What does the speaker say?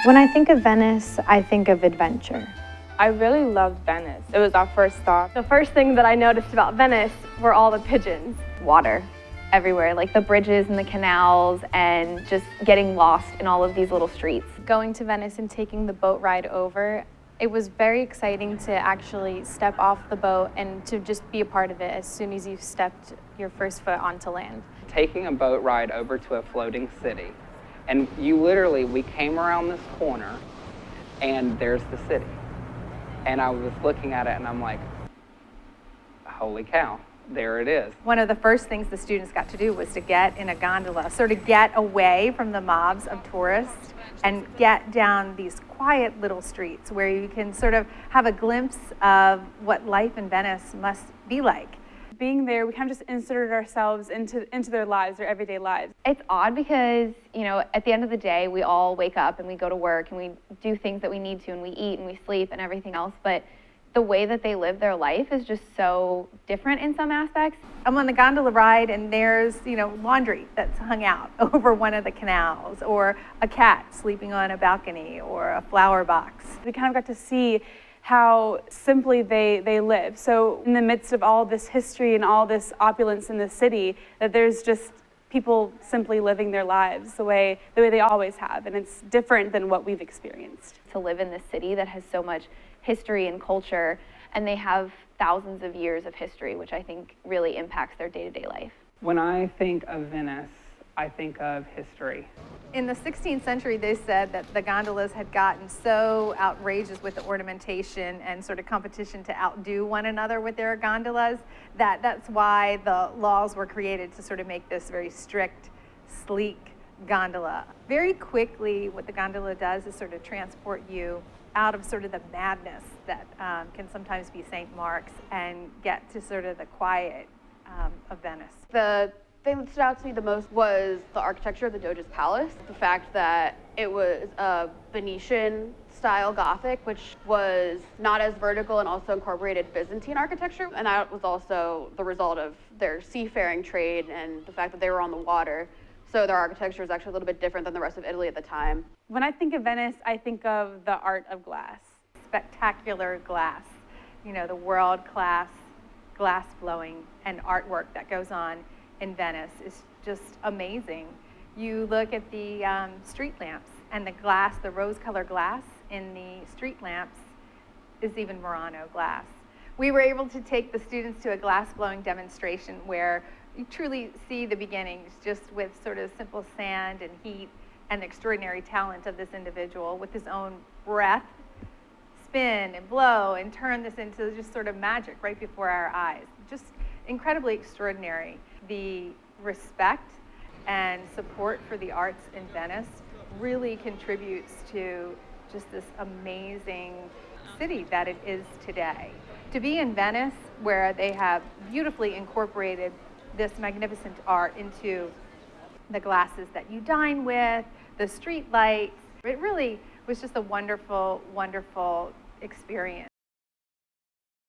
When I think of Venice, I think of adventure. I really loved Venice. It was our first stop. The first thing that I noticed about Venice were all the pigeons. Water everywhere, like the bridges and the canals, and just getting lost in all of these little streets. Going to Venice and taking the boat ride over, it was very exciting to actually step off the boat and to just be a part of it as soon as you stepped your first foot onto land. Taking a boat ride over to a floating city. And we came around this corner and there's the city. And I was looking at it and I'm like, holy cow, there it is. One of the first things the students got to do was to get in a gondola, sort of get away from the mobs of tourists and get down these quiet little streets where you can sort of have a glimpse of what life in Venice must be like. Being there, we kind of just inserted ourselves into their lives, their everyday lives. It's odd because, at the end of the day, we all wake up and we go to work and we do things that we need to and we eat and we sleep and everything else, but the way that they live their life is just so different in some aspects. I'm on the gondola ride and there's, laundry that's hung out over one of the canals, or a cat sleeping on a balcony, or a flower box. We kind of got to see how simply they live. So in the midst of all this history and all this opulence in the city, that there's just people simply living their lives the way they always have, and it's different than what we've experienced. To live in this city that has so much history and culture, and they have thousands of years of history, which I think really impacts their day-to-day life. When I think of Venice, I think of history. In the 16th century, they said that the gondolas had gotten so outrageous with the ornamentation and sort of competition to outdo one another with their gondolas, that's why the laws were created to sort of make this very strict, sleek gondola. Very quickly, what the gondola does is sort of transport you out of sort of the madness that can sometimes be St. Mark's and get to sort of the quiet of Venice. The thing that stood out to me the most was the architecture of the Doge's Palace. The fact that it was a Venetian style Gothic, which was not as vertical and also incorporated Byzantine architecture. And that was also the result of their seafaring trade and the fact that they were on the water. So their architecture is actually a little bit different than the rest of Italy at the time. When I think of Venice, I think of the art of glass. Spectacular glass, the world-class glass blowing and artwork that goes on in Venice is just amazing. You look at the street lamps and the glass, the rose-colored glass in the street lamps is even Murano glass. We were able to take the students to a glass blowing demonstration where you truly see the beginnings just with sort of simple sand and heat and the extraordinary talent of this individual with his own breath, spin and blow and turn this into just sort of magic right before our eyes. Just incredibly extraordinary. The respect and support for the arts in Venice really contributes to just this amazing city that it is today. To be in Venice, where they have beautifully incorporated this magnificent art into the glasses that you dine with, the street lights, it really was just a wonderful, wonderful experience.